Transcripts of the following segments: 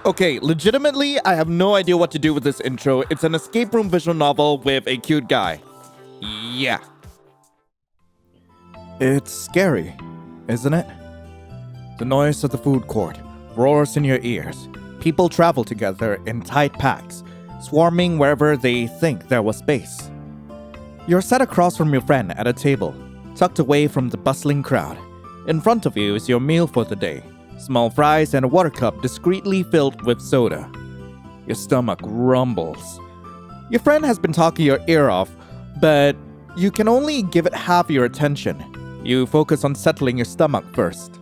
Okay, legitimately, I have no idea what to do with this intro. It's an escape room visual novel with a cute guy. Yeah. It's scary, isn't it? The noise of the food court roars in your ears. People travel together in tight packs, swarming wherever they think there was space. You're sat across from your friend at a table, tucked away from the bustling crowd. In front of you is your meal for the day. Small fries and a water cup discreetly filled with soda. Your stomach rumbles. Your friend has been talking your ear off, but you can only give it half your attention. You focus on settling your stomach first.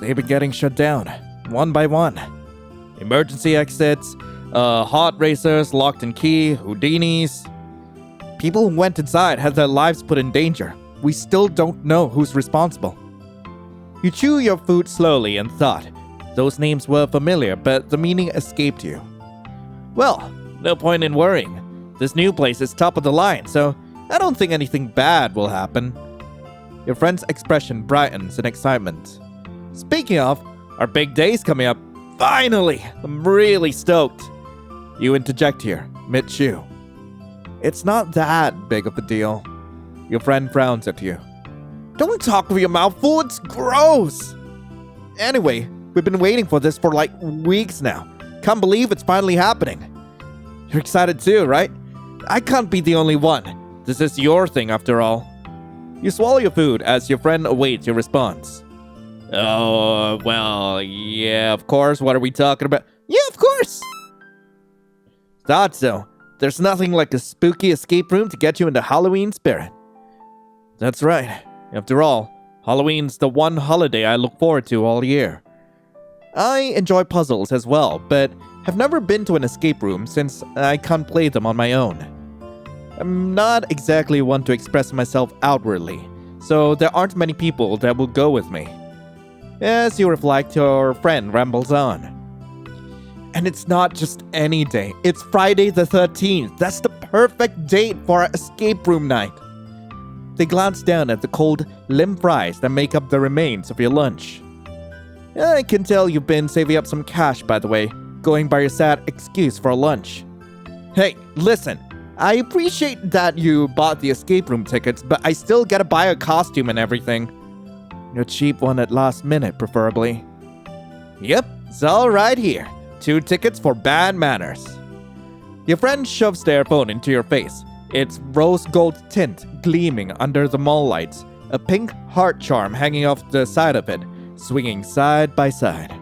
They've been getting shut down, one by one. Emergency exits, hot racers locked in key, Houdinis. People who went inside had their lives put in danger. We still don't know who's responsible. You chew your food slowly and thought. Those names were familiar, but the meaning escaped you. Well, no point in worrying. This new place is top of the line, so I don't think anything bad will happen. Your friend's expression brightens in excitement. Speaking of, our big day's coming up. Finally! I'm really stoked. You interject here, mid-chew. It's not that big of a deal. Your friend frowns at you. Don't talk with your mouth full, it's gross! Anyway, we've been waiting for this for like weeks now. Can't believe it's finally happening. You're excited too, right? I can't be the only one. This is your thing after all. You swallow your food as your friend awaits your response. Oh, well, yeah, of course. What are we talking about? Yeah, of course! Thought so. There's nothing like a spooky escape room to get you into Halloween spirit. That's right. After all, Halloween's the one holiday I look forward to all year. I enjoy puzzles as well, but have never been to an escape room since I can't play them on my own. I'm not exactly one to express myself outwardly, so there aren't many people that will go with me. As you reflect, your friend rambles on. And it's not just any day, it's Friday the 13th. That's the perfect date for our escape room night. They glance down at the cold limb fries that make up the remains of your lunch. I can tell you've been saving up some cash, by the way, going by your sad excuse for lunch. Hey, listen, I appreciate that you bought the escape room tickets, but I still gotta buy a costume and everything. A cheap one at last minute, preferably. Yep, it's all right here. 2 tickets for bad manners. Your friend shoves their phone into your face. Its rose gold tint gleaming under the mall lights, a pink heart charm hanging off the side of it, swinging side by side.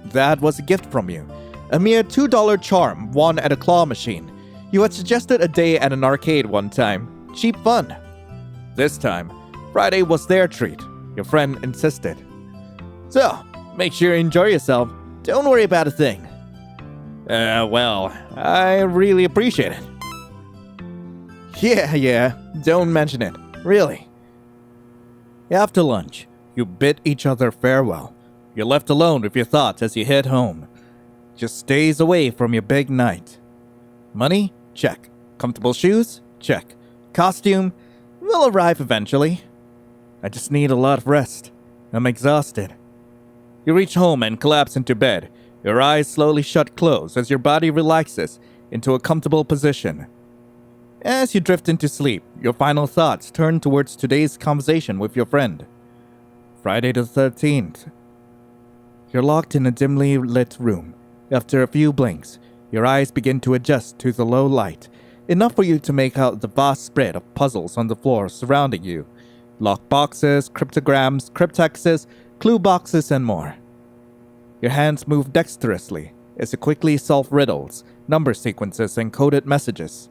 That was a gift from you. A mere $2 charm won at a claw machine. You had suggested a day at an arcade one time. Cheap fun. This time, Friday was their treat. Your friend insisted. So, make sure you enjoy yourself. Don't worry about a thing. Well, I really appreciate it. Yeah, don't mention it. Really. After lunch, you bid each other farewell. You're left alone with your thoughts as you head home. Just days away from your big night. Money? Check. Comfortable shoes? Check. Costume? Will arrive eventually. I just need a lot of rest. I'm exhausted. You reach home and collapse into bed. Your eyes slowly shut closed as your body relaxes into a comfortable position. As you drift into sleep, your final thoughts turn towards today's conversation with your friend. Friday the 13th. You're locked in a dimly lit room. After a few blinks, your eyes begin to adjust to the low light, enough for you to make out the vast spread of puzzles on the floor surrounding you. Lock boxes, cryptograms, cryptexes, clue boxes, and more. Your hands move dexterously as you quickly solve riddles, number sequences, and coded messages.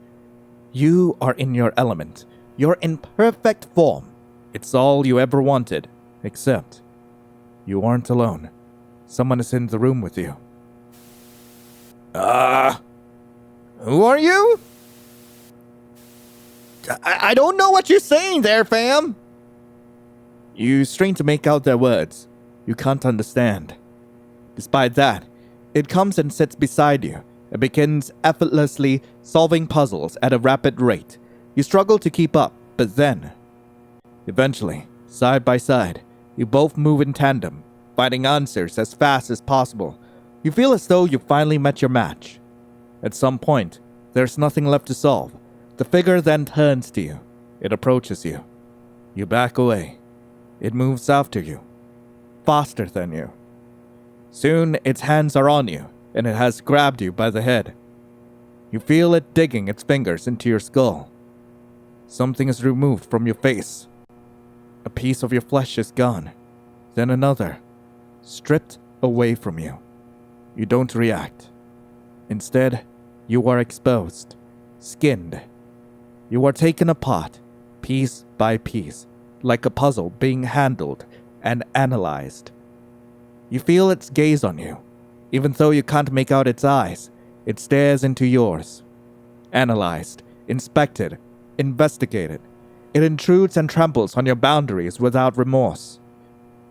You are in your element. You're in perfect form. It's all you ever wanted, except you aren't alone. Someone is in the room with you. Who are you? I don't know what you're saying there, fam. You strain to make out their words. You can't understand. Despite that, it comes and sits beside you and begins effortlessly solving puzzles at a rapid rate. You struggle to keep up, but then, eventually, side by side, you both move in tandem, finding answers as fast as possible, You feel as though you finally met your match. At some point, there's nothing left to solve. The figure then turns to you. It approaches you. You back away. It moves after you, faster than you. Soon, its hands are on you, and it has grabbed you by the head. You feel it digging its fingers into your skull. Something is removed from your face. A piece of your flesh is gone. Then another, stripped away from you. You don't react. Instead, you are exposed, skinned. You are taken apart, piece by piece, like a puzzle being handled and analyzed. You feel its gaze on you. Even though you can't make out its eyes, it stares into yours. Analyzed, inspected, investigated. It intrudes and tramples on your boundaries without remorse.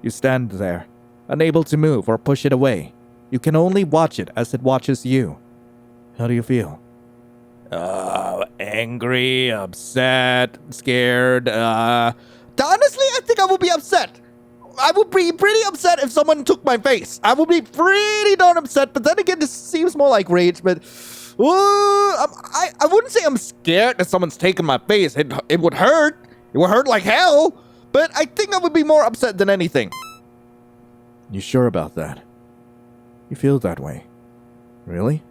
You stand there, unable to move or push it away. You can only watch it as it watches you. How do you feel? Angry, upset, scared, Honestly, I think I would be upset. I would be pretty upset if someone took my face. I would be pretty darn upset, but then again, this seems more like rage, but I wouldn't say I'm scared that someone's taken my face. It would hurt. It would hurt like hell, but I think I would be more upset than anything. You sure about that? You feel that way? Really?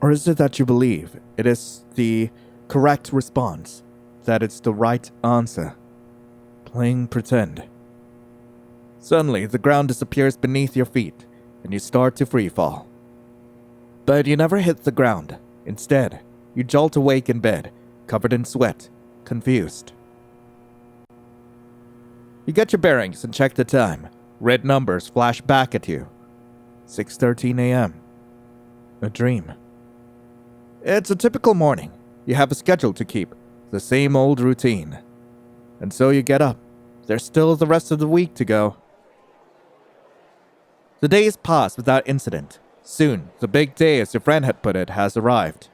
Or is it that you believe it is the correct response, that it's the right answer? Playing pretend. Suddenly, the ground disappears beneath your feet, and you start to freefall. But you never hit the ground. Instead, you jolt awake in bed, covered in sweat, confused. You get your bearings and check the time. Red numbers flash back at you. 6:13 a.m. A dream. It's a typical morning. You have a schedule to keep, the same old routine. And so you get up. There's still the rest of the week to go. The days pass without incident. Soon, the big day, as your friend had put it, has arrived.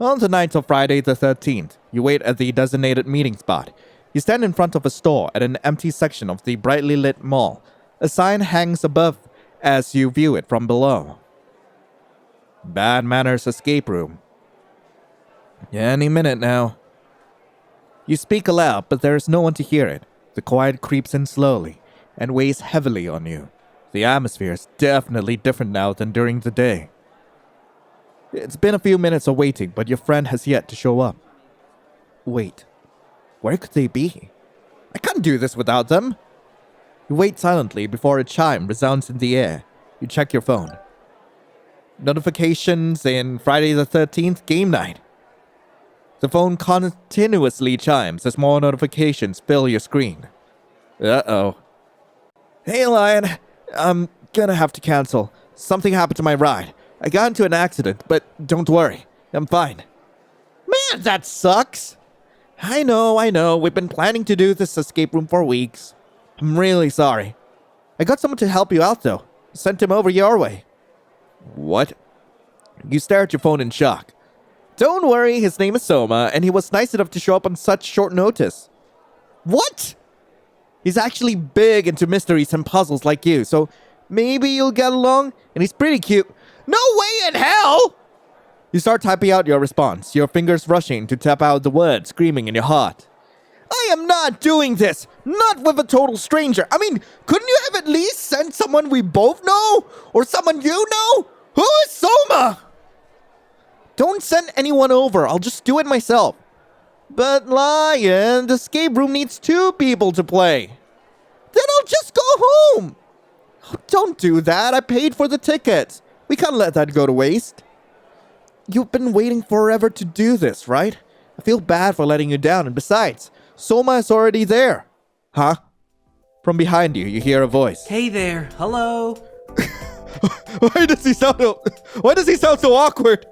On the night of Friday the 13th, you wait at the designated meeting spot. You stand in front of a store at an empty section of the brightly lit mall. A sign hangs above as you view it from below. Bad Manors Escape Room. Any minute now. You speak aloud, but there is no one to hear it. The quiet creeps in slowly and weighs heavily on you. The atmosphere is definitely different now than during the day. It's been a few minutes of waiting, but your friend has yet to show up. Wait, where could they be? I can't do this without them. You wait silently before a chime resounds in the air. You check your phone. Notifications in Friday the 13th game night. The phone continuously chimes as more notifications fill your screen. Uh-oh. Hey, Lion. I'm gonna have to cancel. Something happened to my ride. I got into an accident, but don't worry. I'm fine. Man, that sucks. I know. We've been planning to do this escape room for weeks. I'm really sorry. I got someone to help you out, though. Sent him over your way. What? You stare at your phone in shock. Don't worry, his name is Soma, and he was nice enough to show up on such short notice. What? He's actually big into mysteries and puzzles like you, so maybe you'll get along, and he's pretty cute. No way in hell! You start typing out your response, your fingers rushing to tap out the words screaming in your heart. I am not doing this! Not with a total stranger! I mean, couldn't you have at least sent someone we both know? Or someone you know? Who is Soma? Don't send anyone over, I'll just do it myself. But Lion, the escape room needs 2 people to play. Then I'll just go home. Don't do that, I paid for the tickets. We can't let that go to waste. You've been waiting forever to do this, right? I feel bad for letting you down, and besides, Soma is already there. Huh? From behind you, you hear a voice. Hey there, hello. Why does he sound so awkward?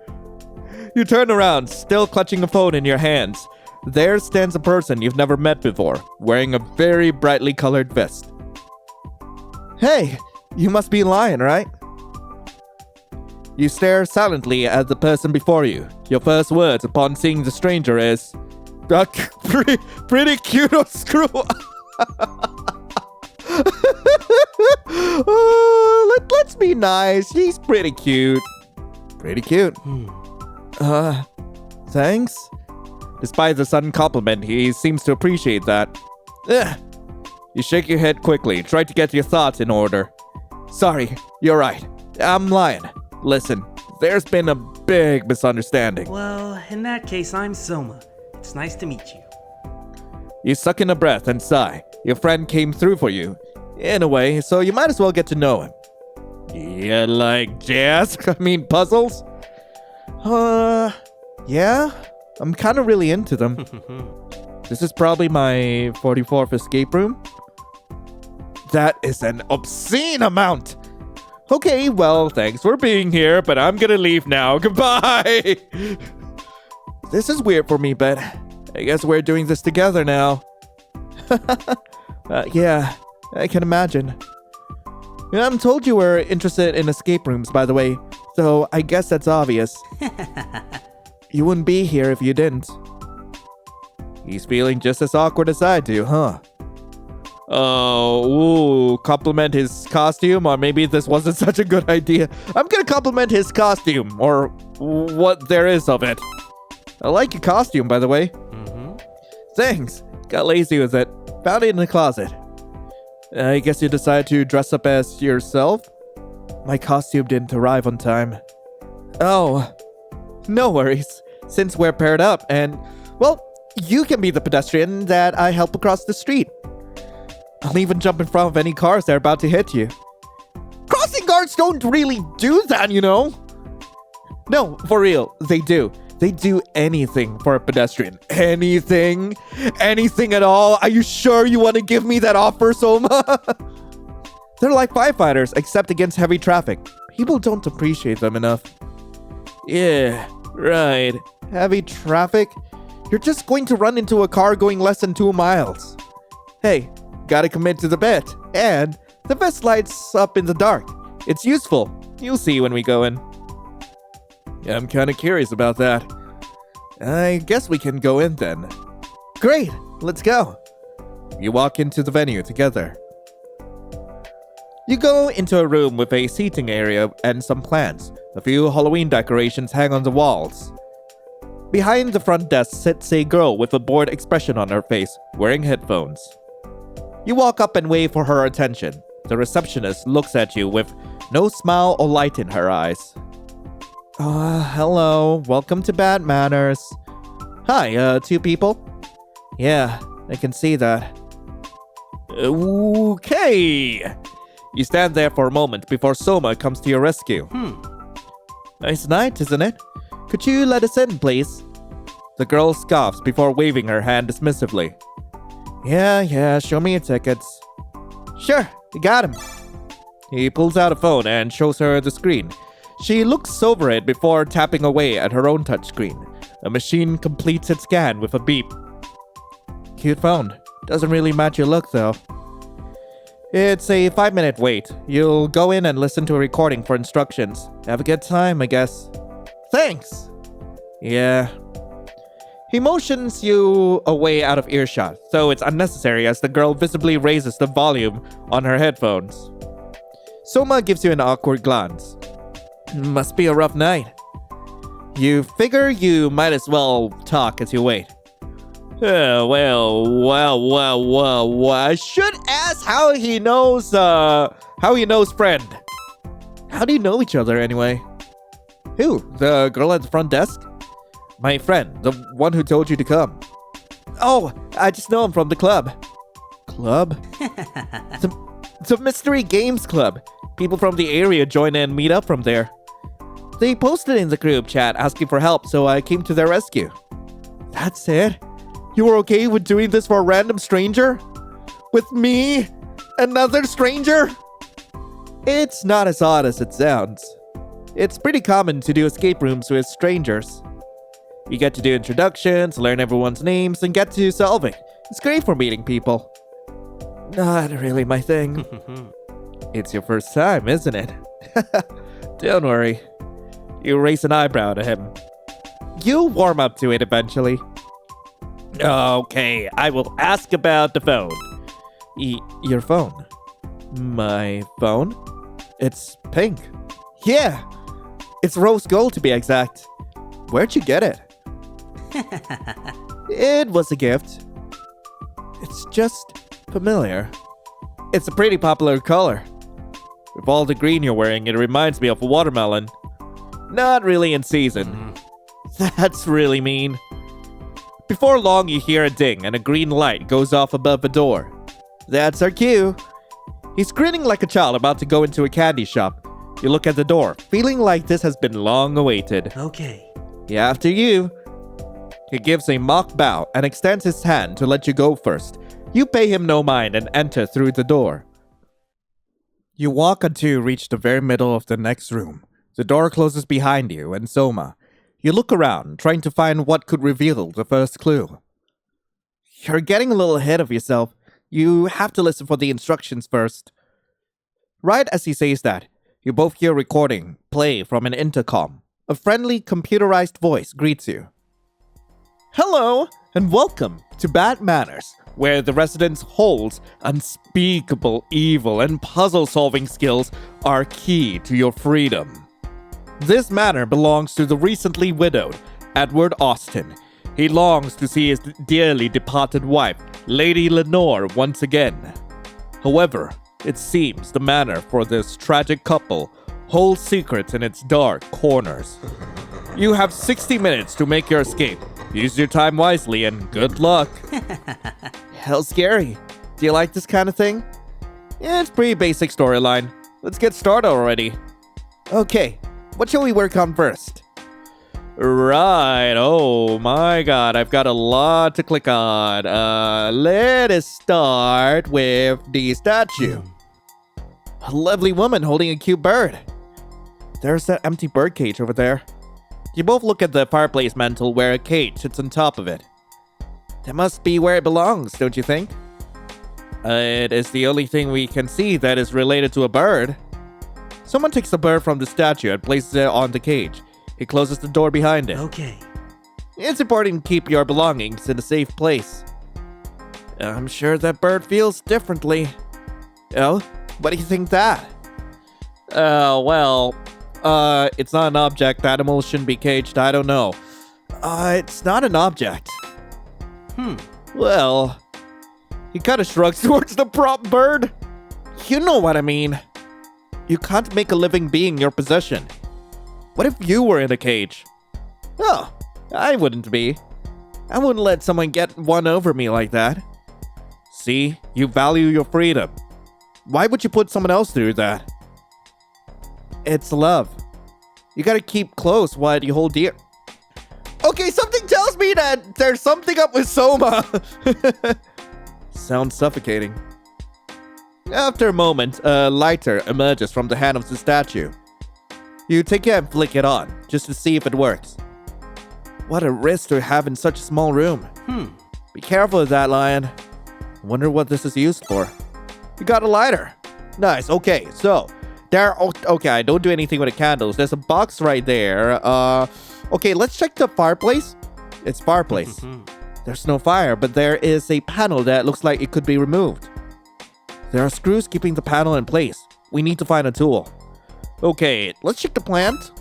You turn around, still clutching a phone in your hands. There stands a person you've never met before, wearing a very brightly colored vest. Hey, you must be Lion, right? You stare silently at the person before you. Your first words upon seeing the stranger is, pretty cute or screw. Let's be nice. He's pretty cute. Pretty cute. Thanks? Despite the sudden compliment, he seems to appreciate that. Ugh. You shake your head quickly. Try to get your thoughts in order. Sorry, you're right. I'm lying. Listen, there's been a big misunderstanding. Well, in that case, I'm Soma. It's nice to meet you. You suck in a breath and sigh. Your friend came through for you, in a way, so you might as well get to know him. You like jazz? I mean puzzles? Yeah? I'm kind of really into them. This is probably my 44th escape room. That is an obscene amount. Okay, well, thanks for being here, but I'm gonna leave now. Goodbye! This is weird for me, but I guess we're doing this together now. Yeah, I can imagine. I'm told you were interested in escape rooms, by the way, so I guess that's obvious. You wouldn't be here if you didn't. He's feeling just as awkward as I do, huh? Oh, compliment his costume, or maybe this wasn't such a good idea. I'm gonna compliment his costume, or what there is of it. I like your costume, by the way. Thanks. Got lazy with it. Found it in the closet. I guess you decided to dress up as yourself? My costume didn't arrive on time. Oh, no worries. Since we're paired up, and, well, you can be the pedestrian that I help across the street. I'll even jump in front of any cars that are about to hit you. Crossing guards don't really do that, you know. No, for real, they do. They do anything for a pedestrian. Anything? Anything at all? Are you sure you want to give me that offer, Soma? They're like firefighters, except against heavy traffic. People don't appreciate them enough. Yeah, right. Heavy traffic? You're just going to run into a car going less than 2 miles. Hey, gotta commit to the bet. And the vest lights up in the dark. It's useful. You'll see when we go in. Yeah, I'm kind of curious about that. I guess we can go in then. Great, let's go. You walk into the venue together. You go into a room with a seating area and some plants. A few Halloween decorations hang on the walls. Behind the front desk sits a girl with a bored expression on her face, wearing headphones. You walk up and wave for her attention. The receptionist looks at you with no smile or light in her eyes. Hello. Welcome to Bad Manors. Hi, 2 people? Yeah, I can see that. Okay. You stand there for a moment before Soma comes to your rescue. Nice night, isn't it? Could you let us in, please? The girl scoffs before waving her hand dismissively. Yeah, show me your tickets. Sure, you got him. He pulls out a phone and shows her the screen. She looks over it before tapping away at her own touchscreen. The machine completes its scan with a beep. Cute phone. Doesn't really match your look, though. It's a 5-minute wait. You'll go in and listen to a recording for instructions. Have a good time, I guess. Thanks! Yeah. He motions you away out of earshot, though it's unnecessary as the girl visibly raises the volume on her headphones. Soma gives you an awkward glance. Must be a rough night. You figure you might as well talk as you wait. Well. I should ask how he knows friend. How do you know each other anyway? Who? The girl at the front desk? My friend, the one who told you to come. Oh, I just know him from the club. Club? It's a mystery games club. People from the area join and meet up from there. They posted in the group chat asking for help, so I came to their rescue. That's it? You were okay with doing this for a random stranger? With me? Another stranger? It's not as odd as it sounds. It's pretty common to do escape rooms with strangers. You get to do introductions, learn everyone's names, and get to solving. It's great for meeting people. Not really my thing. It's your first time, isn't it? Don't worry. You raise an eyebrow to him. You'll warm up to it eventually. Okay, I will ask about the phone. Your phone? My phone? It's pink. Yeah! It's rose gold to be exact. Where'd you get it? It was a gift. It's just familiar. It's a pretty popular color. With all the green you're wearing, it reminds me of a watermelon. Not really in season. That's really mean. Before long, you hear a ding and a green light goes off above the door. That's our cue. He's grinning like a child about to go into a candy shop. You look at the door, feeling like this has been long awaited. Okay. Yeah, after you. He gives a mock bow and extends his hand to let you go first. You pay him no mind and enter through the door. You walk until you reach the very middle of the next room. The door closes behind you and Soma. You look around, trying to find what could reveal the first clue. You're getting a little ahead of yourself. You have to listen for the instructions first. Right as he says that, you both hear recording play from an intercom. A friendly, computerized voice greets you. Hello, and welcome to Bad Manors, where the residents' holds unspeakable evil and puzzle-solving skills are key to your freedom. This manor belongs to the recently widowed Edward Austin. He longs to see his dearly departed wife, Lady Lenore, once again. However, it seems the manor for this tragic couple holds secrets in its dark corners. You have 60 minutes to make your escape. Use your time wisely and good luck. Hell scary. Do you like this kind of thing? Yeah, it's pretty basic storyline. Let's get started already. Okay, what shall we work on first? Right, oh my god, I've got a lot to click on. Let us start with the statue. A lovely woman holding a cute bird. There's that empty bird cage over there. You both look at the fireplace mantle where a cage sits on top of it. That must be where it belongs, don't you think? It is the only thing we can see that is related to a bird. Someone takes the bird from the statue and places it on the cage. He closes the door behind it. Okay. It's important to keep your belongings in a safe place. I'm sure that bird feels differently. Oh, what do you think that? It's not an object. Animals shouldn't be caged. I don't know. It's not an object. Well, he kind of shrugs towards the prop bird. You know what I mean. You can't make a living being your possession. What if you were in a cage? Oh, I wouldn't be. I wouldn't let someone get one over me like that. See, you value your freedom. Why would you put someone else through that? It's love. You gotta keep close what you hold dear. Okay, something tells me that there's something up with Soma. Sounds suffocating. After a moment, a lighter emerges from the hand of the statue. You take it and flick it on, just to see if it works. What a risk to have in such a small room. Be careful of that, Lion. I wonder what this is used for. You got a lighter. Nice, okay, so... Okay, don't do anything with the candles. There's a box right there. Okay, let's check the fireplace. It's fireplace. There's no fire, but there is a panel that looks like it could be removed. There are screws keeping the panel in place. We need to find a tool. Okay, let's check the plant.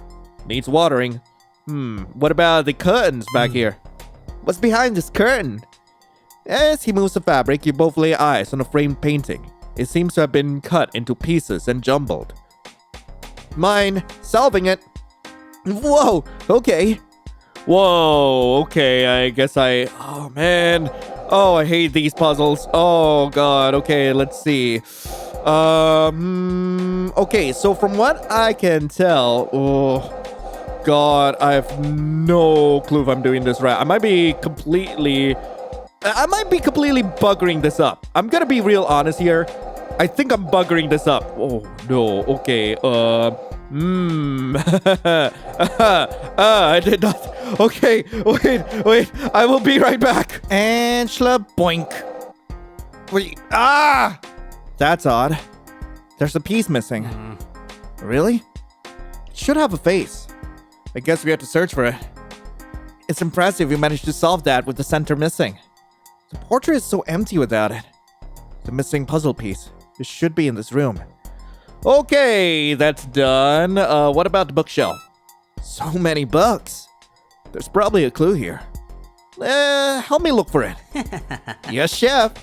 Needs watering. What about the curtains back here? What's behind this curtain? As he moves the fabric, you both lay eyes on a framed painting. It seems to have been cut into pieces and jumbled. Mine, solving it. Whoa, okay. Whoa, okay, I guess oh man. Oh, I hate these puzzles. Oh god, okay, let's see. Okay, so from what I can tell, oh god, I have no clue if I'm doing this right. I might be completely buggering this up. I'm gonna be real honest here. I think I'm buggering this up. Oh no, okay, I did not. Okay, wait, I will be right back. And boink. Wait, that's odd. There's a piece missing. Really? It should have a face. I guess we have to search for it. It's impressive you managed to solve that with the center missing. The portrait is so empty without it. The missing puzzle piece. It should be in this room. Okay, that's done. What about the bookshelf? So many books. There's probably a clue here. Help me look for it. Yes, chef.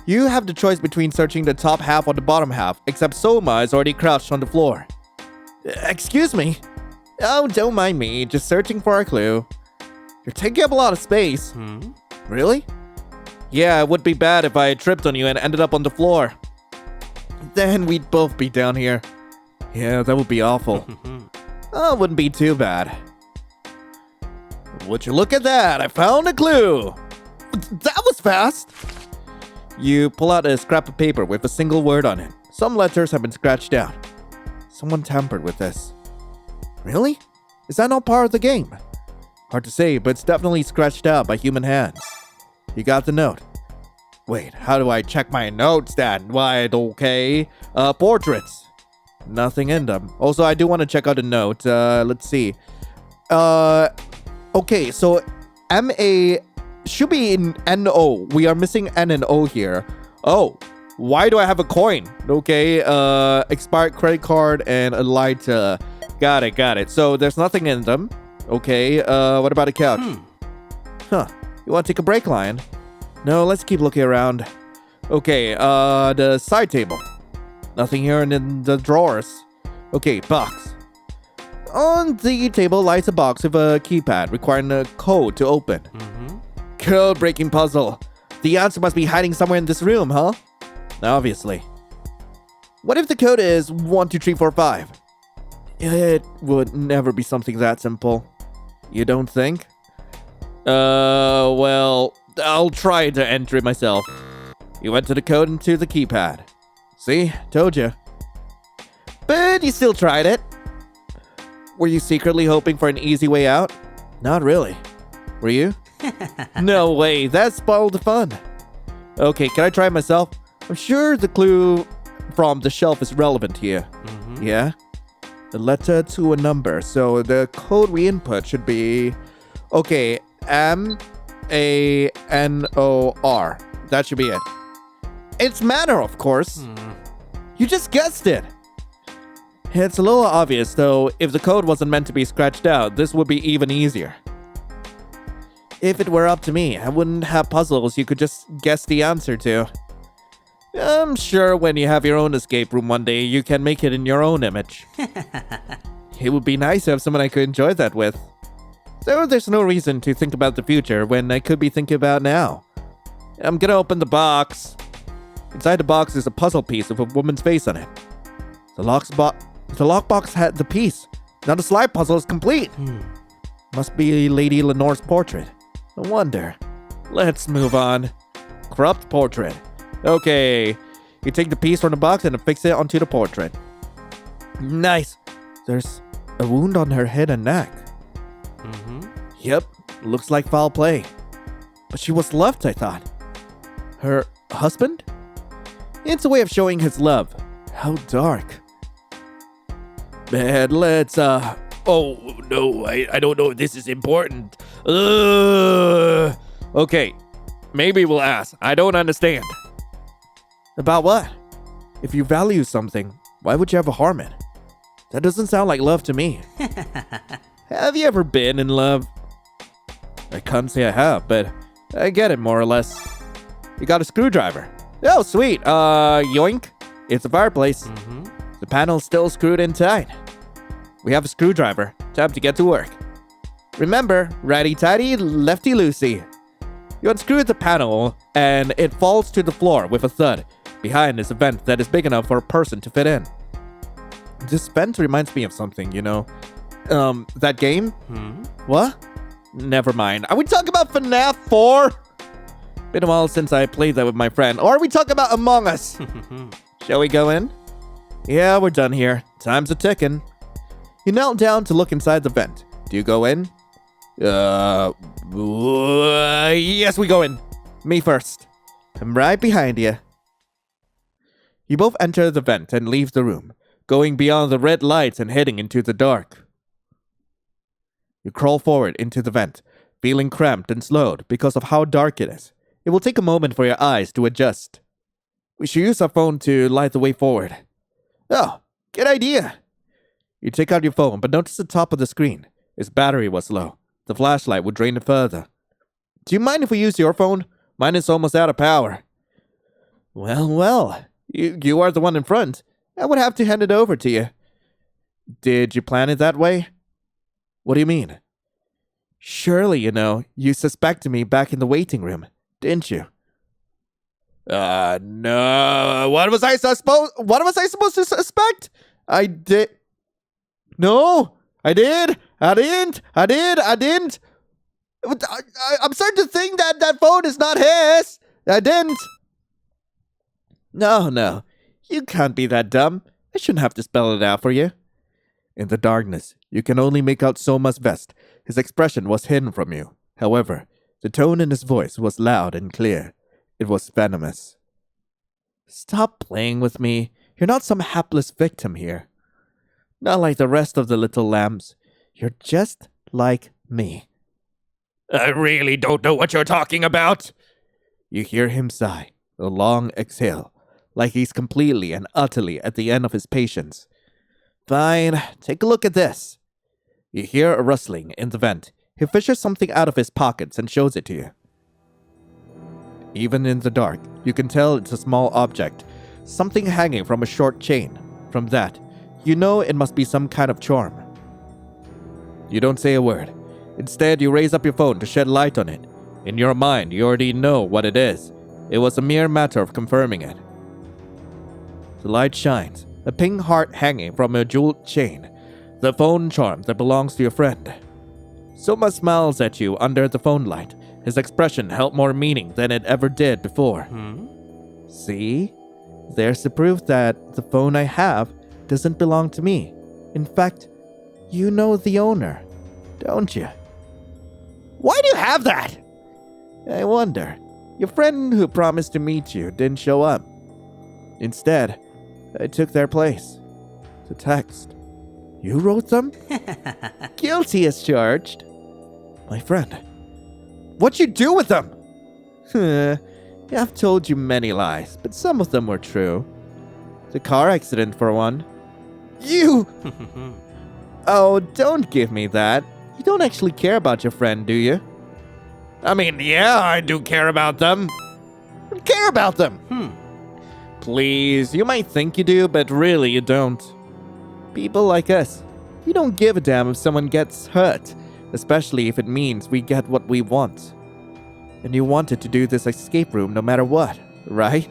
You have the choice between searching the top half or the bottom half, except Soma is already crouched on the floor. Excuse me? Oh, don't mind me, just searching for a clue. You're taking up a lot of space. Really? Yeah, it would be bad if I tripped on you and ended up on the floor. Then we'd both be down here. Yeah, that would be awful. Oh, it wouldn't be too bad. Would you look at that? I found a clue. That was fast. You pull out a scrap of paper with a single word on it. Some letters have been scratched out. Someone tampered with this. Really? Is that not part of the game? Hard to say, but it's definitely scratched out by human hands. You got the note. Wait, how do I check my notes then? Why, okay. Portraits. Nothing in them. Also, I do want to check out the note. Let's see. Okay, so M-A should be in N-O. We are missing N and O here. Oh, why do I have a coin? Okay, expired credit card and a light. Got it. So there's nothing in them. Okay, what about a couch? Huh, you want to take a break, Lion? No, let's keep looking around. Okay, the side table. Nothing here in the drawers. Okay, box. On the table lies a box with a keypad requiring a code to open. Code-breaking puzzle. The answer must be hiding somewhere in this room, huh? Obviously. What if the code is 12345? It would never be something that simple. You don't think? Well, I'll try to enter it myself. You went to the code into the keypad. See? Told you. But you still tried it. Were you secretly hoping for an easy way out? Not really. Were you? No way, that spoiled the fun. Okay, can I try it myself? I'm sure the clue from the shelf is relevant here. Yeah? A letter to a number, so the code we input should be... Okay, M-A-N-O-R. That should be it. It's Manor, of course. You just guessed it. It's a little obvious, though. If the code wasn't meant to be scratched out, this would be even easier. If it were up to me, I wouldn't have puzzles you could just guess the answer to. I'm sure when you have your own escape room one day, you can make it in your own image. It would be nice to have someone I could enjoy that with. So there's no reason to think about the future when I could be thinking about now. I'm gonna open the box. Inside the box is a puzzle piece with a woman's face on it. The lockbox had the piece. Now the slide puzzle is complete. Must be Lady Lenore's portrait. No wonder. Let's move on. Corrupt portrait. Okay. You take the piece from the box and affix it onto the portrait. Nice. There's a wound on her head and neck. Yep. Looks like foul play. But she was left, I thought. Her husband? It's a way of showing his love. How dark. Man, let's, Oh, no, I don't know if this is important. Okay, maybe we'll ask. I don't understand. About what? If you value something, why would you ever harm it? That doesn't sound like love to me. Have you ever been in love? I can't say I have, but I get it more or less. You got a screwdriver. Oh, sweet. Yoink. It's a fireplace. The panel's still screwed in tight. We have a screwdriver. Time to get to work. Remember, righty-tighty, lefty-loosey. You unscrew the panel, and it falls to the floor with a thud. Behind is a vent that is big enough for a person to fit in. This vent reminds me of something, you know. That game? What? Never mind. Are we talking about FNAF 4? Been a while since I played that with my friend. Or are we talking about Among Us? Shall we go in? Yeah, we're done here. Time's a-ticking. You knelt down to look inside the vent. Do you go in? Yes, we go in. Me first. I'm right behind you. You both enter the vent and leave the room, going beyond the red lights and heading into the dark. You crawl forward into the vent, feeling cramped and slowed because of how dark it is. It will take a moment for your eyes to adjust. We should use our phone to light the way forward. Oh, good idea. You take out your phone, but notice the top of the screen. Its battery was low. The flashlight would drain it further. Do you mind if we use your phone? Mine is almost out of power. Well. You are the one in front. I would have to hand it over to you. Did you plan it that way? What do you mean? Surely, you suspected me back in the waiting room, didn't you? No. What was I supposed to suspect? I did. No, I did. I didn't. I'm starting to think that phone is not his. I didn't. No. You can't be that dumb. I shouldn't have to spell it out for you. In the darkness, you can only make out Soma's vest. His expression was hidden from you. However, the tone in his voice was loud and clear. It was venomous. Stop playing with me. You're not some hapless victim here. Not like the rest of the little lambs. You're just like me. I really don't know what you're talking about. You hear him sigh, a long exhale, like he's completely and utterly at the end of his patience. Fine, take a look at this. You hear a rustling in the vent. He fishes something out of his pockets and shows it to you. Even in the dark, you can tell it's a small object, something hanging from a short chain. From that, you know it must be some kind of charm. You don't say a word. Instead, you raise up your phone to shed light on it. In your mind, you already know what it is. It was a mere matter of confirming it. The light shines, a pink heart hanging from a jeweled chain, the phone charm that belongs to your friend. Soma smiles at you under the phone light. His expression held more meaning than it ever did before. See? There's the proof that the phone I have doesn't belong to me. In fact, you know the owner, don't you? Why do you have that? I wonder. Your friend who promised to meet you didn't show up. Instead, I took their place. The text. You wrote them? Guilty as charged. My friend. What'd you do with them? I've told you many lies, but some of them were true. The car accident, for one. You! Oh, don't give me that. You don't actually care about your friend, do you? I mean, yeah, I do care about them. Care about them? Please, you might think you do, but really you don't. People like us, we don't give a damn if someone gets hurt, especially if it means we get what we want. And you wanted to do this escape room no matter what, right?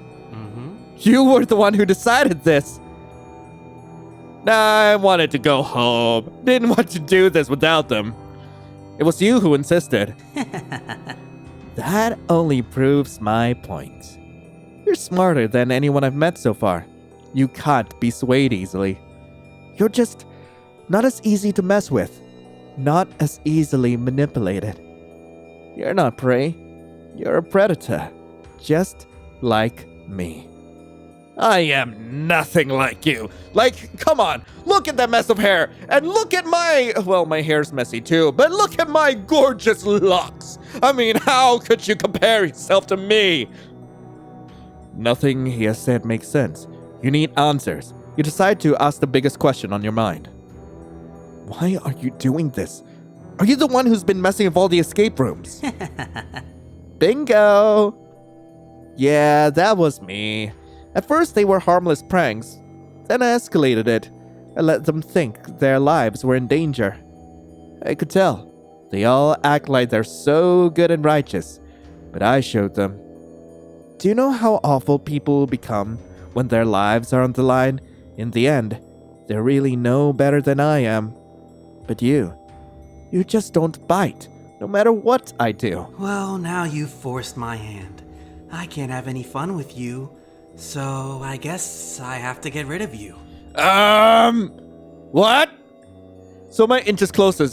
You were the one who decided this. I wanted to go home. Didn't want to do this without them. It was you who insisted. That only proves my point. You're smarter than anyone I've met so far. You can't be swayed easily. You're just not as easy to mess with. Not as easily manipulated. You're not prey. You're a predator. Just like me. I am nothing like you. Like, come on, look at that mess of hair. And look at my hair's messy too, but look at my gorgeous locks. I mean, how could you compare yourself to me? Nothing he has said makes sense. You need answers. You decide to ask the biggest question on your mind. Why are you doing this? Are you the one who's been messing with all the escape rooms? Bingo! Yeah, that was me. At first they were harmless pranks. Then I escalated it. I let them think their lives were in danger. I could tell. They all act like they're so good and righteous. But I showed them. Do you know how awful people become when their lives are on the line? In the end, they're really no better than I am. But you just don't bite, no matter what I do. Well, now you've forced my hand. I can't have any fun with you, so I guess I have to get rid of you. What? Soma inches closer.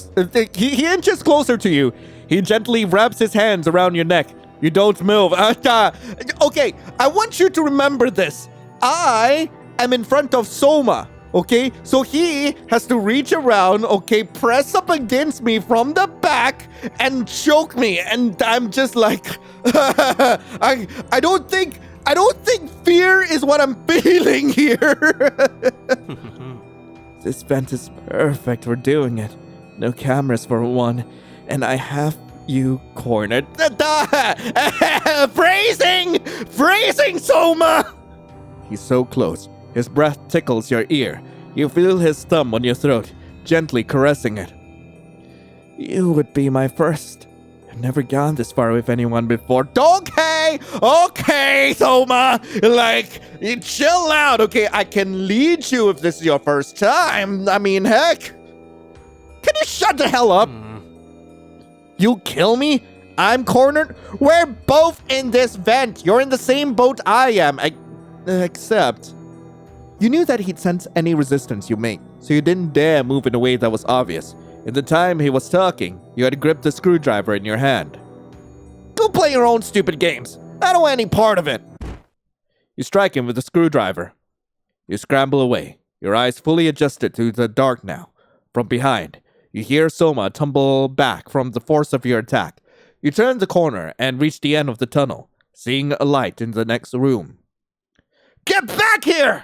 He inches closer to you. He gently wraps his hands around your neck. You don't move. Okay, I want you to remember this. I am in front of Soma, okay? So he has to reach around, okay, press up against me from the back and choke me. And I'm just like, I don't think I don't think fear is what I'm feeling here. This vent is perfect for doing it. No cameras for one, and I have you cornered. Phrasing, Soma! He's so close. His breath tickles your ear. You feel his thumb on your throat, gently caressing it. You would be my first. I've never gone this far with anyone before. Okay, Soma. Like, you chill out, okay? I can lead you if this is your first time. I mean, heck. Can you shut the hell up? You kill me? I'm cornered? We're both in this vent. You're in the same boat I am. Except, you knew that he'd sense any resistance you make, so you didn't dare move in a way that was obvious. In the time he was talking, you had gripped the screwdriver in your hand. Go play your own stupid games. I don't want any part of it. You strike him with the screwdriver. You scramble away, your eyes fully adjusted to the dark now. From behind, you hear Soma tumble back from the force of your attack. You turn the corner and reach the end of the tunnel, seeing a light in the next room. Get back here!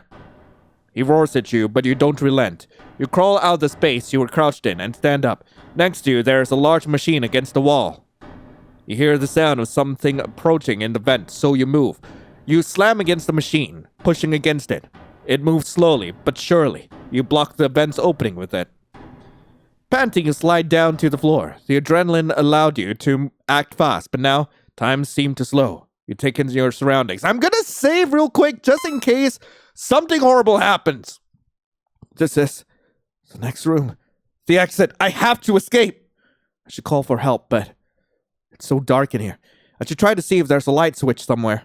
He roars at you, but you don't relent. You crawl out of the space you were crouched in and stand up. Next to you, there is a large machine against the wall. You hear the sound of something approaching in the vent, so you move. You slam against the machine, pushing against it. It moves slowly, but surely. You block the vent's opening with it. Panting, you slide down to the floor. The adrenaline allowed you to act fast, but now time seemed to slow. You take in your surroundings. I'm gonna save real quick just in case something horrible happens. This is the next room. The exit. I have to escape. I should call for help, but it's so dark in here. I should try to see if there's a light switch somewhere.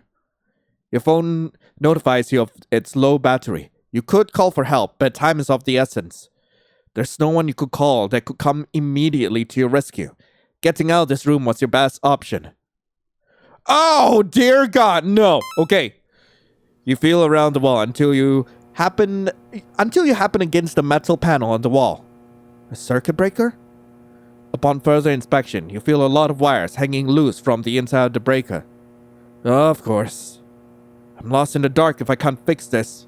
Your phone notifies you of its low battery. You could call for help, but time is of the essence. There's no one you could call that could come immediately to your rescue. Getting out of this room was your best option. Oh, dear God, no. Okay. You feel around the wall until you happen against the metal panel on the wall. A circuit breaker? Upon further inspection, you feel a lot of wires hanging loose from the inside of the breaker. Of course. I'm lost in the dark if I can't fix this.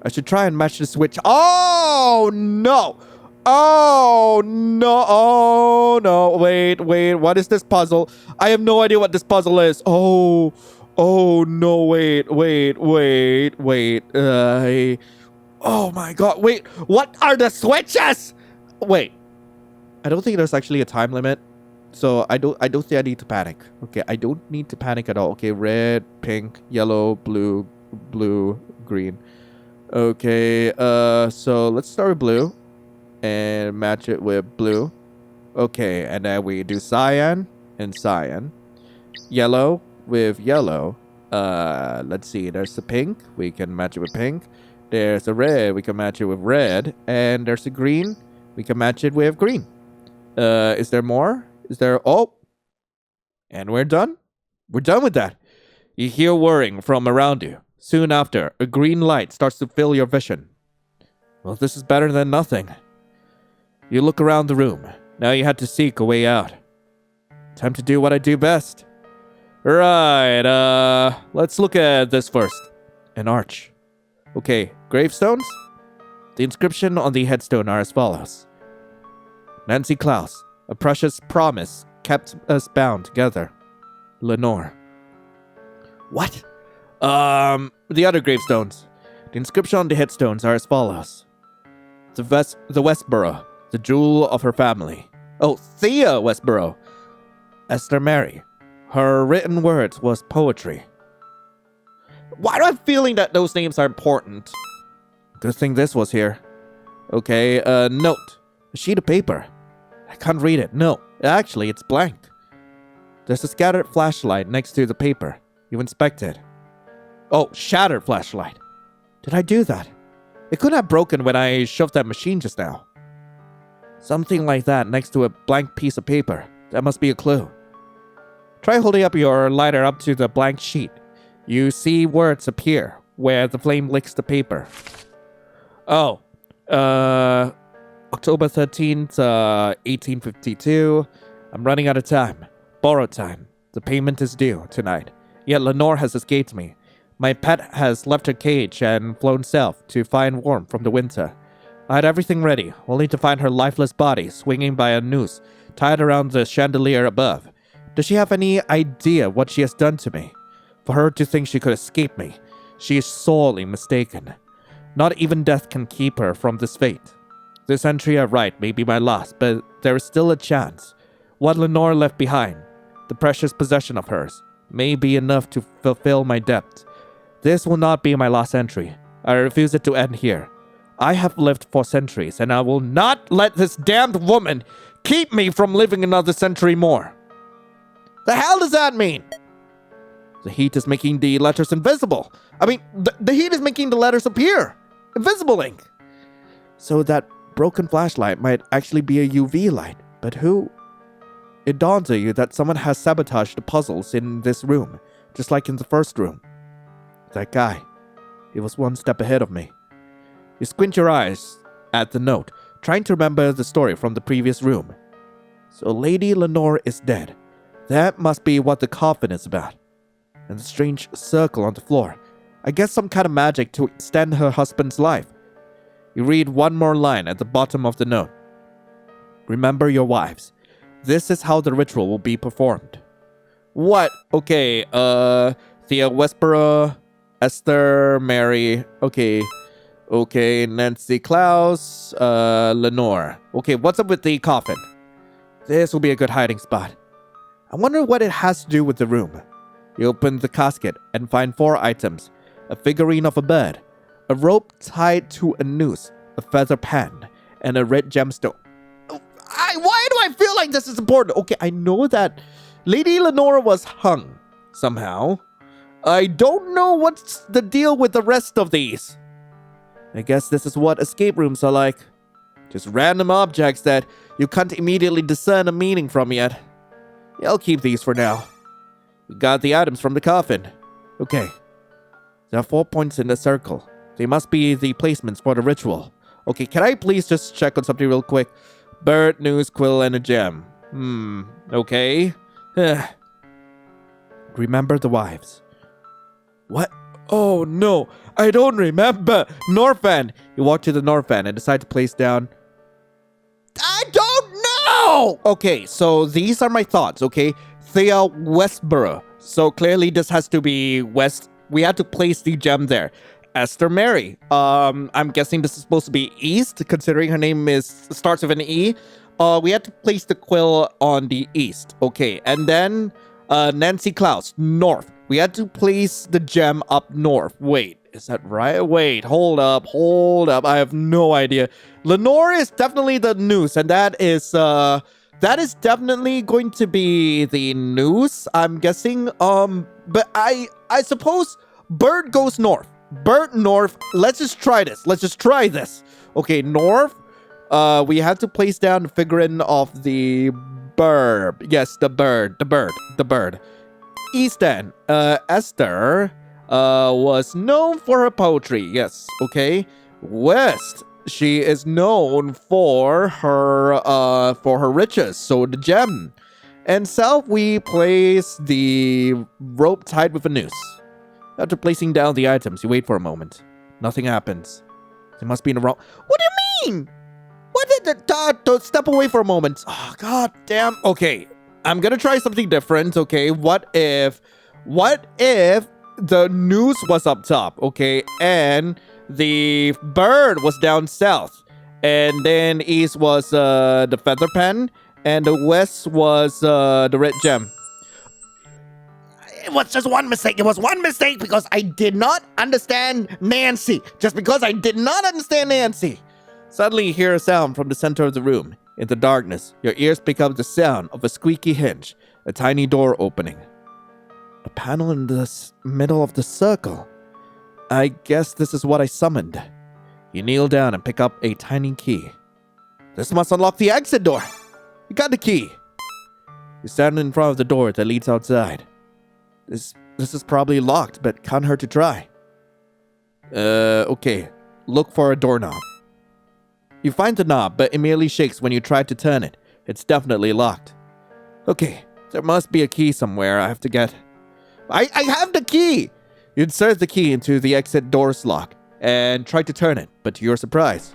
I should try and match the switch. Oh, no. Oh, no. Oh, no. Wait. What is this puzzle? I have no idea what this puzzle is. Oh, no. Wait. Oh, my God. Wait. What are the switches? Wait. I don't think there's actually a time limit. So I don't think I need to panic. Okay, I don't need to panic at all. Okay, red, pink, yellow, blue, green. Okay, so let's start with blue and match it with blue. Okay, and then we do cyan and cyan. Yellow with yellow. Let's see, there's the pink. We can match it with pink. There's a red. We can match it with red. And there's a green. We can match it with green. Is there more? Is there... Oh! And we're done. We're done with that. You hear whirring from around you. Soon after, a green light starts to fill your vision. Well, this is better than nothing. You look around the room. Now you had to seek a way out. Time to do what I do best. Right, let's look at this first. An arch. Okay, gravestones? The inscription on the headstone are as follows. Nancy Klaus, a precious promise kept us bound together. Lenore. What? The other gravestones. The inscription on the headstones are as follows. The Westboro, the jewel of her family. Oh, Thea Westboro. Esther Mary. Her written words was poetry. Why do I feeling that those names are important? Good thing this was here. Okay, note. A sheet of paper. I can't read it. No, actually, it's blank. There's a scattered flashlight next to the paper. You inspect it. Oh, shattered flashlight. Did I do that? It could have broken when I shoved that machine just now. Something like that next to a blank piece of paper. That must be a clue. Try holding up your lighter up to the blank sheet. You see words appear where the flame licks the paper. Oh, October 13th, 1852. I'm running out of time. Borrowed time. The payment is due tonight. Yet Lenore has escaped me. My pet has left her cage and flown south to find warmth from the winter. I had everything ready, only to find her lifeless body swinging by a noose tied around the chandelier above. Does she have any idea what she has done to me? For her to think she could escape me, she is sorely mistaken. Not even death can keep her from this fate. This entry I write may be my last, but there is still a chance. What Lenore left behind, the precious possession of hers, may be enough to fulfill my debt. This will not be my last entry. I refuse it to end here. I have lived for centuries, and I will not let this damned woman keep me from living another century more. The hell does that mean? The heat is making the letters invisible. I mean, the heat is making the letters appear. Invisible ink. So that broken flashlight might actually be a UV light. But who? It dawns on you that someone has sabotaged the puzzles in this room, just like in the first room. That guy. He was one step ahead of me. You squint your eyes at the note, trying to remember the story from the previous room. So Lady Lenore is dead. That must be what the coffin is about. And the strange circle on the floor. I guess some kind of magic to extend her husband's life. You read one more line at the bottom of the note. Remember your wives. This is how the ritual will be performed. What? Okay, Thea Westboro, Esther, Mary, okay, Nancy Klaus, Lenore. Okay, what's up with the coffin? This will be a good hiding spot. I wonder what it has to do with the room. You open the casket and find 4 items. A figurine of a bird, a rope tied to a noose, a feather pen, and a red gemstone. Why do I feel like this is important? Okay, I know that Lady Lenore was hung somehow. I don't know what's the deal with the rest of these. I guess this is what escape rooms are like. Just random objects that you can't immediately discern a meaning from yet. Yeah, I'll keep these for now. We got the items from the coffin. Okay. There are 4 points in the circle. They must be the placements for the ritual. Okay, can I please just check on something real quick? Bird, noose, quill, and a gem. Okay. Remember the wives. What? Oh no, I don't remember. Norfan. You walk to the Norfan and decide to place down. I don't know! Okay, so these are my thoughts, okay? Thea Westboro. So clearly this has to be West. We had to place the gem there. Esther Mary. I'm guessing this is supposed to be East, considering her name starts with an E. We had to place the quill on the East. Okay, and then Nancy Klaus, North. We had to place the gem up north. Wait, is that right? Wait, hold up. I have no idea. Lenore is definitely the noose, and that is definitely going to be the noose, I'm guessing. But I suppose bird goes north. Bird north. Let's just try this. Okay, north. We have to place down the figurine of the bird. Yes, the bird. East end. Esther was known for her poetry. Yes, okay. West. She is known for her riches. So the gem. And south, we place the rope tied with a noose. After placing down the items, you wait for a moment. Nothing happens. They must be in the wrong. What do you mean? What did the step away for a moment? Oh, god damn. Okay, I'm gonna try something different. Okay, what if the noose was up top? Okay, and the bird was down south, and then east was the feather pen, and the west was the red gem. It was just one mistake. It was one mistake because I did not understand Nancy. Just because I did not understand Nancy. Suddenly you hear a sound from the center of the room. In the darkness, your ears pick up the sound of a squeaky hinge, a tiny door opening. A panel in the middle of the circle. I guess this is what I summoned. You kneel down and pick up a tiny key. This must unlock the exit door. You got the key. You stand in front of the door that leads outside. This is probably locked, but can't hurt to try. Okay. Look for a doorknob. You find the knob, but it merely shakes when you try to turn it. It's definitely locked. Okay, there must be a key somewhere I have to get. I have the key! You insert the key into the exit door's lock and try to turn it, but to your surprise,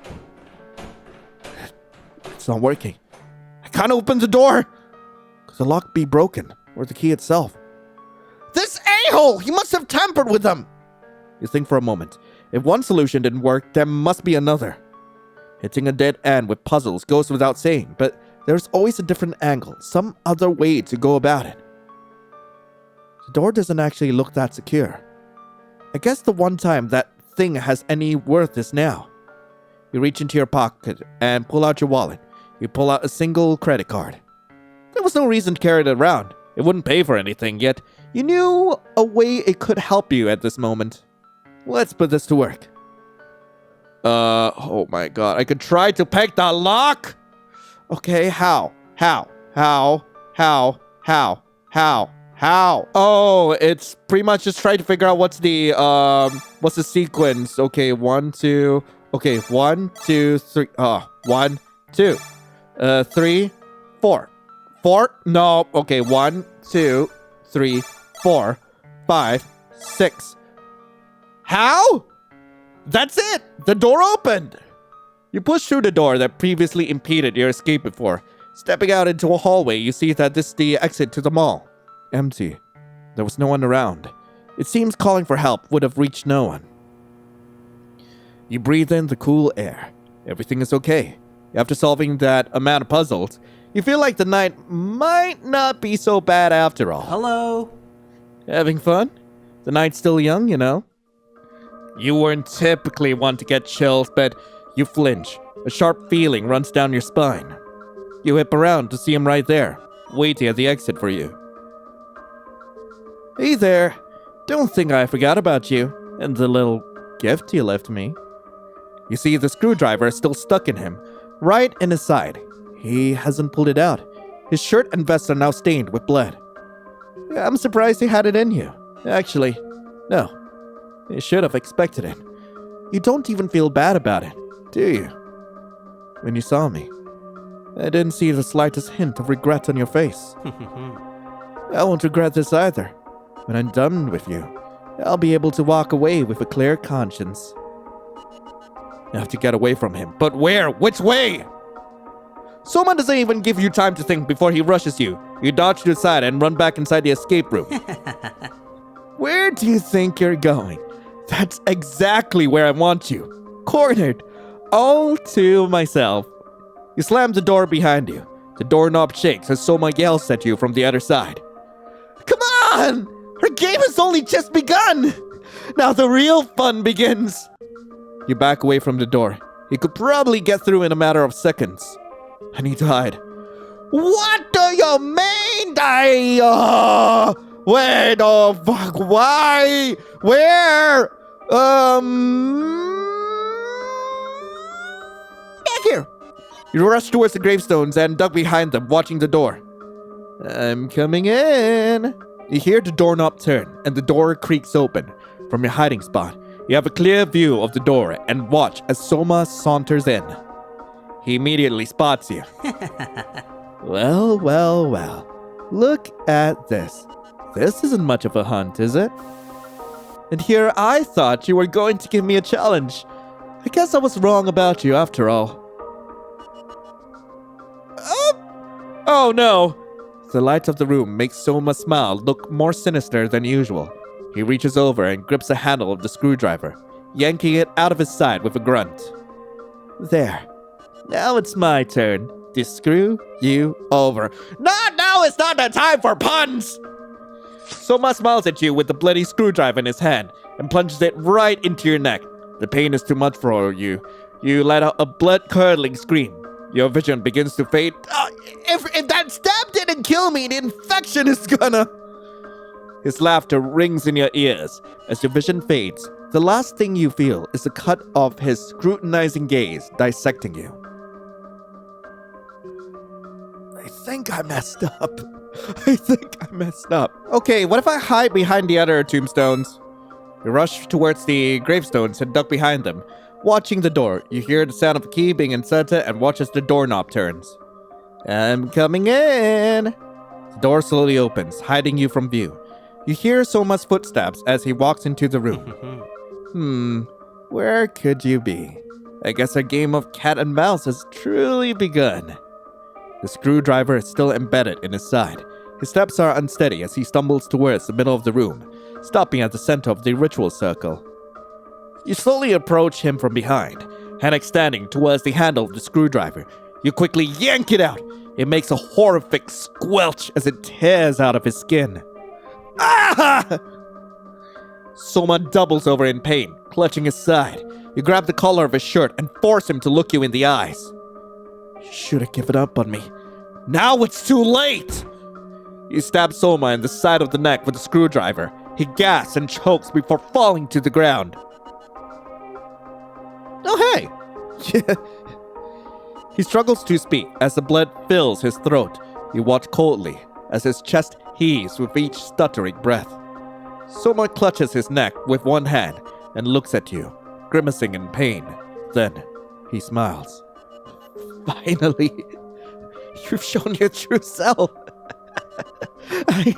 it's not working. I can't open the door! Could the lock be broken, or the key itself? This a-hole! He must have tampered with them! You think for a moment. If one solution didn't work, there must be another. Hitting a dead end with puzzles goes without saying, but there's always a different angle, some other way to go about it. The door doesn't actually look that secure. I guess the one time that thing has any worth is now. You reach into your pocket and pull out your wallet. You pull out a single credit card. There was no reason to carry it around. It wouldn't pay for anything, yet you knew a way it could help you at this moment. Let's put this to work. Oh my god, I could try to pick the lock! Okay, how? Oh, it's pretty much just trying to figure out what's the sequence. Okay, 1, 2, 3, 1, 2, 3, 4. 4? No, okay, 1, 2, 3, 4, 5, 6. How? That's it! The door opened! You push through the door that previously impeded your escape before. Stepping out into a hallway, you see that this is the exit to the mall. Empty. There was no one around. It seems calling for help would have reached no one. You breathe in the cool air. Everything is okay. After solving that amount of puzzles, you feel like the night might not be so bad after all. Hello? Having fun? The night's still young, you know. You weren't typically one to get chills, but you flinch. A sharp feeling runs down your spine. You whip around to see him right there, waiting at the exit for you. Hey there. Don't think I forgot about you and the little gift you left me. You see the screwdriver is still stuck in him, right in his side. He hasn't pulled it out. His shirt and vest are now stained with blood. I'm surprised he had it in you. Actually, no. You should have expected it. You don't even feel bad about it, do you? When you saw me, I didn't see the slightest hint of regret on your face. I won't regret this either. When I'm done with you, I'll be able to walk away with a clear conscience. You have to get away from him. But where? Which way? Soma doesn't even give you time to think before he rushes you. You dodge to the side and run back inside the escape room. Where do you think you're going? That's exactly where I want you. Cornered. All to myself. You slam the door behind you. The doorknob shakes as Soma yells at you from the other side. Come on! Our game has only just begun! Now the real fun begins! You back away from the door. You could probably get through in a matter of seconds. I need to hide. What do you mean? Wait, oh fuck, why? Where? Back here. You rush towards the gravestones and duck behind them, watching the door. I'm coming in. You hear the doorknob turn, and the door creaks open. From your hiding spot, you have a clear view of the door and watch as Soma saunters in. He immediately spots you. Well. Look at this. This isn't much of a hunt, is it? And here I thought you were going to give me a challenge. I guess I was wrong about you after all. Oh no! The light of the room makes Soma's smile look more sinister than usual. He reaches over and grips the handle of the screwdriver, yanking it out of his side with a grunt. There. Now it's my turn to screw you over. No, it's not the time for puns! Soma smiles at you with the bloody screwdriver in his hand and plunges it right into your neck. The pain is too much for you. You let out a blood-curdling scream. Your vision begins to fade. If that stab didn't kill me, the infection is gonna... His laughter rings in your ears. As your vision fades, the last thing you feel is the cut of his scrutinizing gaze dissecting you. I think I messed up. Okay, what if I hide behind the other tombstones? You rush towards the gravestones and duck behind them. Watching the door, you hear the sound of a key being inserted and watch as the doorknob turns. I'm coming in. The door slowly opens, hiding you from view. You hear Soma's footsteps as he walks into the room. Where could you be? I guess our game of cat and mouse has truly begun. The screwdriver is still embedded in his side. His steps are unsteady as he stumbles towards the middle of the room, stopping at the center of the ritual circle. You slowly approach him from behind, hand extending towards the handle of the screwdriver. You quickly yank it out. It makes a horrific squelch as it tears out of his skin. Ah! Soma doubles over in pain, clutching his side. You grab the collar of his shirt and force him to look you in the eyes. You should have given up on me. Now it's too late! You stab Soma in the side of the neck with a screwdriver. He gasps and chokes before falling to the ground. Oh, hey! He struggles to speak as the blood fills his throat. You watch coldly as his chest heaves with each stuttering breath. Soma clutches his neck with one hand and looks at you, grimacing in pain. Then he smiles. Finally, you've shown your true self. I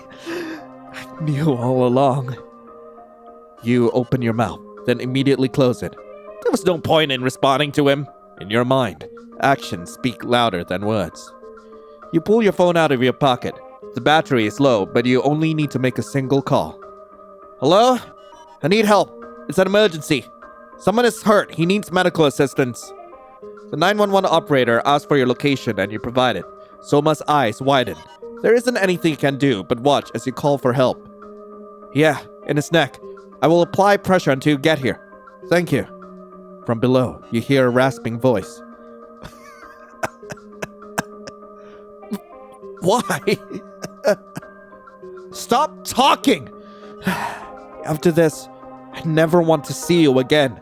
knew all along. You open your mouth, then immediately close it. There was no point in responding to him. In your mind, actions speak louder than words. You pull your phone out of your pocket. The battery is low, but you only need to make a single call. Hello? I need help. It's an emergency. Someone is hurt. He needs medical assistance. The 911 operator asks for your location and you provide it. Soma's eyes widen. There isn't anything you can do but watch as you call for help. Yeah, in his neck. I will apply pressure until you get here. Thank you. From below, you hear a rasping voice. Why? Stop talking! After this, I never want to see you again.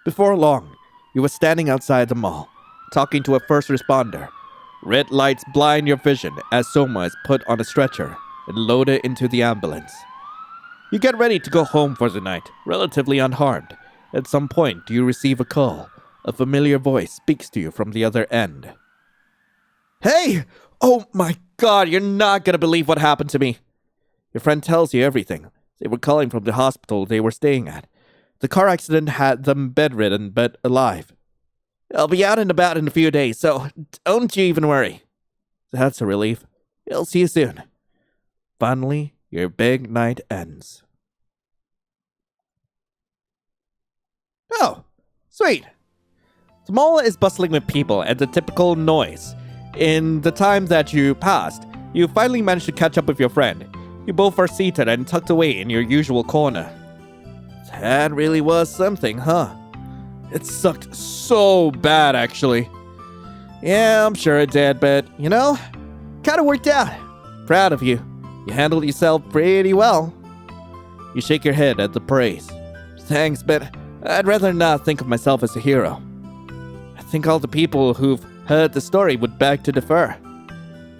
Before long, you were standing outside the mall, talking to a first responder. Red lights blind your vision as Soma is put on a stretcher and loaded into the ambulance. You get ready to go home for the night, relatively unharmed. At some point, you receive a call. A familiar voice speaks to you from the other end. Hey! Oh my god, you're not gonna believe what happened to me. Your friend tells you everything. They were calling from the hospital they were staying at. The car accident had them bedridden but alive. I'll be out and about in a few days, so don't you even worry. That's a relief. I'll see you soon. Finally, your big night ends. Oh, sweet. The mall is bustling with people and the typical noise. In the time that you passed, you finally managed to catch up with your friend. You both are seated and tucked away in your usual corner. That really was something, huh? It sucked so bad, actually. Yeah, I'm sure it did, but, kinda worked out. Proud of you. You handled yourself pretty well. You shake your head at the praise. Thanks, but I'd rather not think of myself as a hero. I think all the people who've heard the story would beg to differ.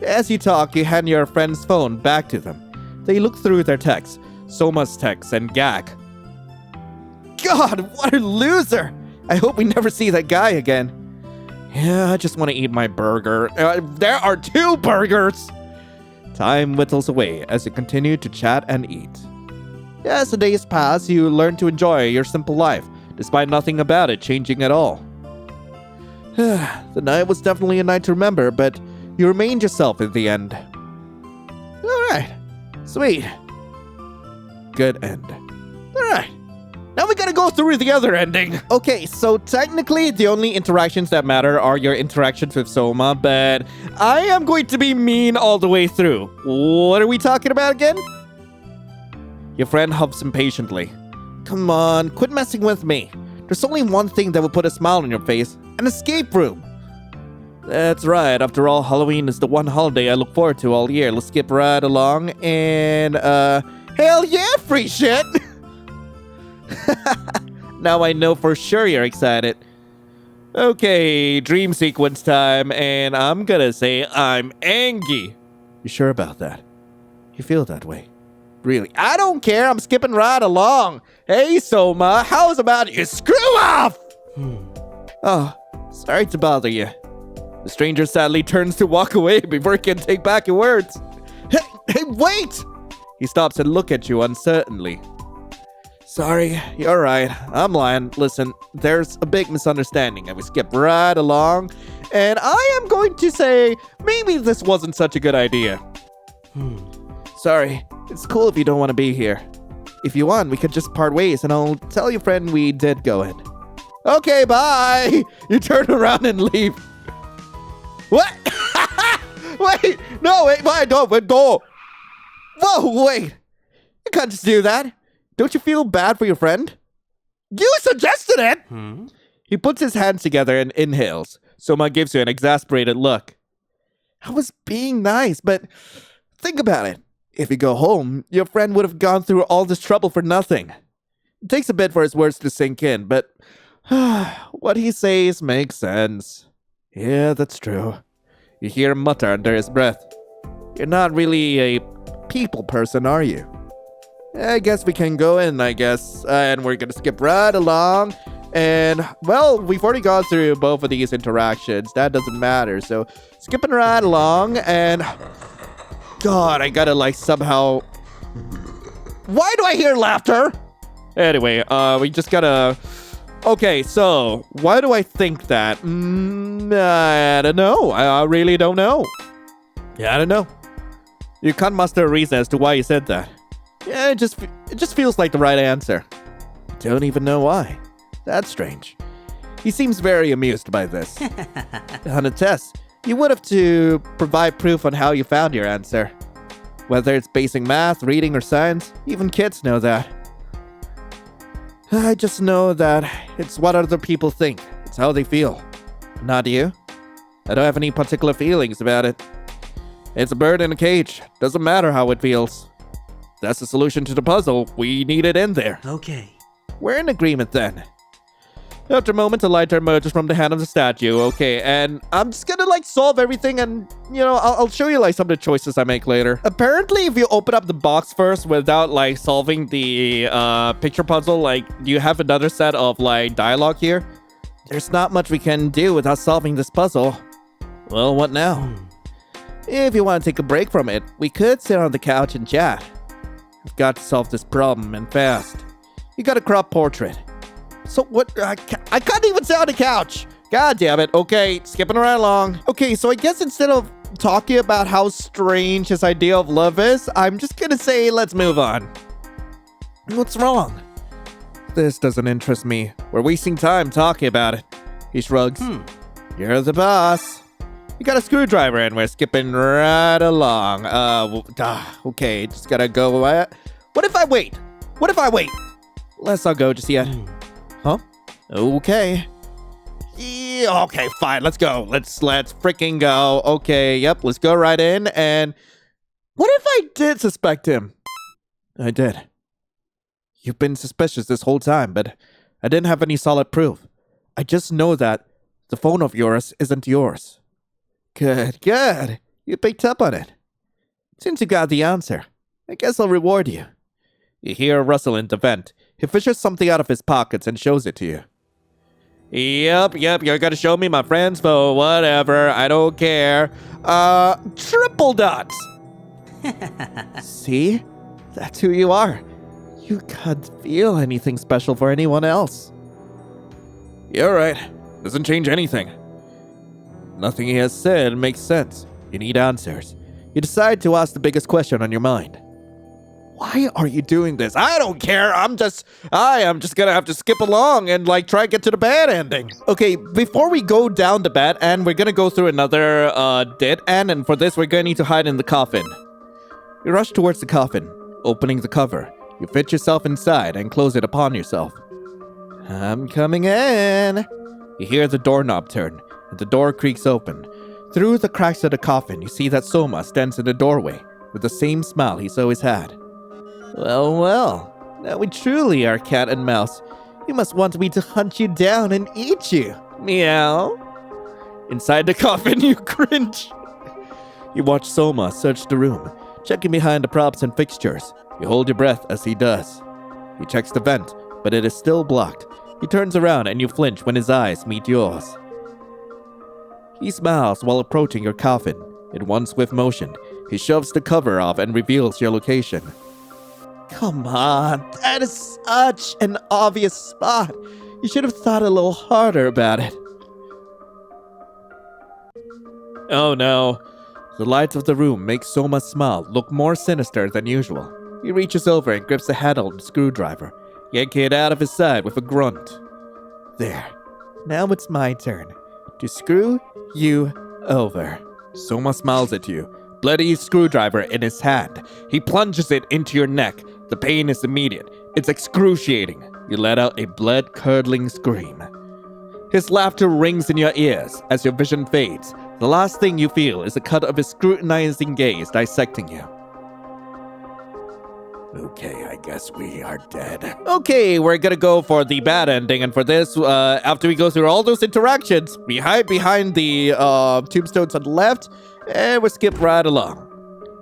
As you talk, you hand your friend's phone back to them. They look through their texts, Soma's texts, and gag. God, what a loser! I hope we never see that guy again. Yeah, I just want to eat my burger. There are 2 burgers! Time whittles away as you continue to chat and eat. As the days pass, you learn to enjoy your simple life, despite nothing about it changing at all. The night was definitely a night to remember, but you remained yourself in the end. Alright, sweet. Good end. Alright. Now we gotta go through the other ending. Okay, so technically the only interactions that matter are your interactions with Soma, but I am going to be mean all the way through. What are we talking about again? Your friend huffs impatiently. Come on, quit messing with me. There's only one thing that will put a smile on your face. An escape room. That's right, after all, Halloween is the one holiday I look forward to all year. Let's skip right along and, hell yeah, free shit! Now I know for sure you're excited. Okay, dream sequence time, and I'm gonna say I'm angry. You sure about that? You feel that way? Really? I don't care, I'm skipping right along. Hey, Soma, how's about you screw off? Oh, sorry to bother you. The stranger sadly turns to walk away before he can take back your words. Hey, wait! He stops and looks at you uncertainly. Sorry, you're right. I'm lying. Listen, there's a big misunderstanding and we skip right along. And I am going to say maybe this wasn't such a good idea. Sorry, it's cool if you don't want to be here. If you want, we could just part ways and I'll tell your friend we did go in. Okay, bye! You turn around and leave. What? Wait! No, wait, don't go! Whoa, wait! You can't just do that. Don't you feel bad for your friend? You suggested it! He puts his hands together and inhales. Soma gives you an exasperated look. I was being nice, but think about it. If you go home, your friend would have gone through all this trouble for nothing. It takes a bit for his words to sink in, but what he says makes sense. Yeah, that's true. You hear him mutter under his breath. You're not really a people person, are you? I guess we can go in, and we're gonna skip right along. And, well, we've already gone through both of these interactions. That doesn't matter, so skipping right along, and... God, I gotta, somehow... Why do I hear laughter? Anyway, we just gotta... Okay, so, why do I think that? I don't know. I really don't know. Yeah, I don't know. You can't muster a reason as to why you said that. Yeah, it just feels like the right answer. Don't even know why. That's strange. He seems very amused by this. On a test, you would have to provide proof on how you found your answer. Whether it's basic math, reading, or science, even kids know that. I just know that it's what other people think. It's how they feel. Not you. I don't have any particular feelings about it. It's a bird in a cage. Doesn't matter how it feels. That's the solution to the puzzle. We need it in there. Okay. We're in agreement then. After a moment, a light emerges from the hand of the statue. Okay, and I'm just gonna solve everything and, I'll show you some of the choices I make later. Apparently, if you open up the box first without solving the picture puzzle, do you have another set of dialogue here? There's not much we can do without solving this puzzle. Well, what now? If you want to take a break from it, we could sit on the couch and chat. I've got to solve this problem and fast. You got a crop portrait. So what? I can't even sit on the couch. God damn it. Okay, skipping right along. Okay, so I guess instead of talking about how strange his idea of love is, I'm just gonna say let's move on. What's wrong? This doesn't interest me. We're wasting time talking about it. He shrugs. You're the boss. You got a screwdriver and we're skipping right along. Okay, just gotta go. What if I wait? Let's not go just yet. Huh? Okay. Yeah, okay, fine. Let's go. Let's freaking go. Okay, yep, let's go right in. And what if I did suspect him? I did. You've been suspicious this whole time, but I didn't have any solid proof. I just know that the phone of yours isn't yours. Good. You picked up on it. Since you got the answer, I guess I'll reward you. You hear a rustle in the vent. He fishes something out of his pockets and shows it to you. Yep, you're gonna show me my friend's phone, whatever, I don't care. Triple dots! See? That's who you are. You can't feel anything special for anyone else. You're right. Doesn't change anything. Nothing he has said makes sense. You need answers. You decide to ask the biggest question on your mind. Why are you doing this? I don't care. I am just gonna have to skip along and try to get to the bad ending. Okay, before we go down the bad end, we're gonna go through another dead end, and for this we're gonna need to hide in the coffin. You rush towards the coffin, opening the cover. You fit yourself inside and close it upon yourself. I'm coming in. You hear the doorknob turn, and the door creaks open. Through the cracks of the coffin, you see that Soma stands in the doorway with the same smile he's always had. Well, now we truly are cat and mouse. You must want me to hunt you down and eat you. Meow. Inside the coffin, you cringe. You watch Soma search the room, checking behind the props and fixtures. You hold your breath as he does. He checks the vent, but it is still blocked. He turns around and you flinch when his eyes meet yours. He smiles while approaching your coffin. In one swift motion, he shoves the cover off and reveals your location. Come on, that is such an obvious spot. You should have thought a little harder about it. Oh no. The lights of the room make Soma's smile look more sinister than usual. He reaches over and grips the handled screwdriver, yanking it out of his side with a grunt. There. Now it's my turn to screw you over. Soma smiles at you, bloody screwdriver in his hand. He plunges it into your neck. The pain is immediate. It's excruciating. You let out a blood-curdling scream. His laughter rings in your ears as your vision fades. The last thing you feel is the cut of his scrutinizing gaze dissecting you. Okay, I guess we are dead. Okay, we're gonna go for the bad ending, and for this, after we go through all those interactions, we hide behind the tombstones on the left, and we skip right along.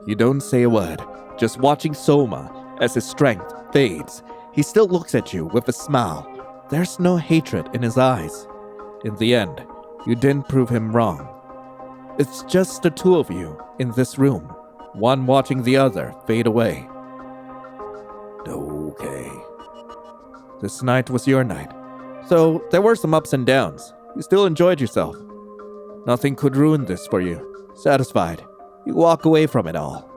You don't say a word, just watching Soma as his strength fades. He still looks at you with a smile. There's no hatred in his eyes. In the end, you didn't prove him wrong. It's just the two of you in this room, one watching the other fade away. Okay. This night was your night, so there were some ups and downs. You still enjoyed yourself. Nothing could ruin this for you. Satisfied, you walk away from it all.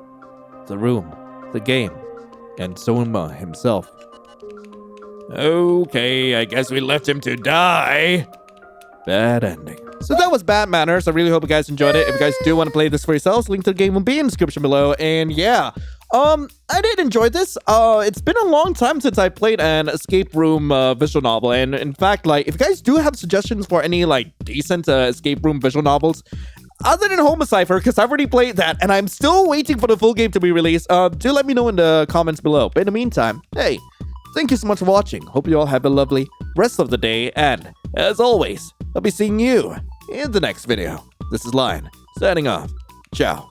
The room, the game, and Soma himself. Okay, I guess we left him to die. Bad ending. So that was Bad Manors. I really hope you guys enjoyed it. If you guys do want to play this for yourselves, link to the game will be in the description below. And yeah, I did enjoy this. It's been a long time since I played an escape room visual novel. And in fact, like, if you guys do have suggestions for any like decent escape room visual novels, other than Homicipher, because I've already played that and I'm still waiting for the full game to be released, do let me know in the comments below. But in the meantime, hey, thank you so much for watching. Hope you all have a lovely rest of the day. And as always, I'll be seeing you in the next video. This is Lion, signing off. Ciao.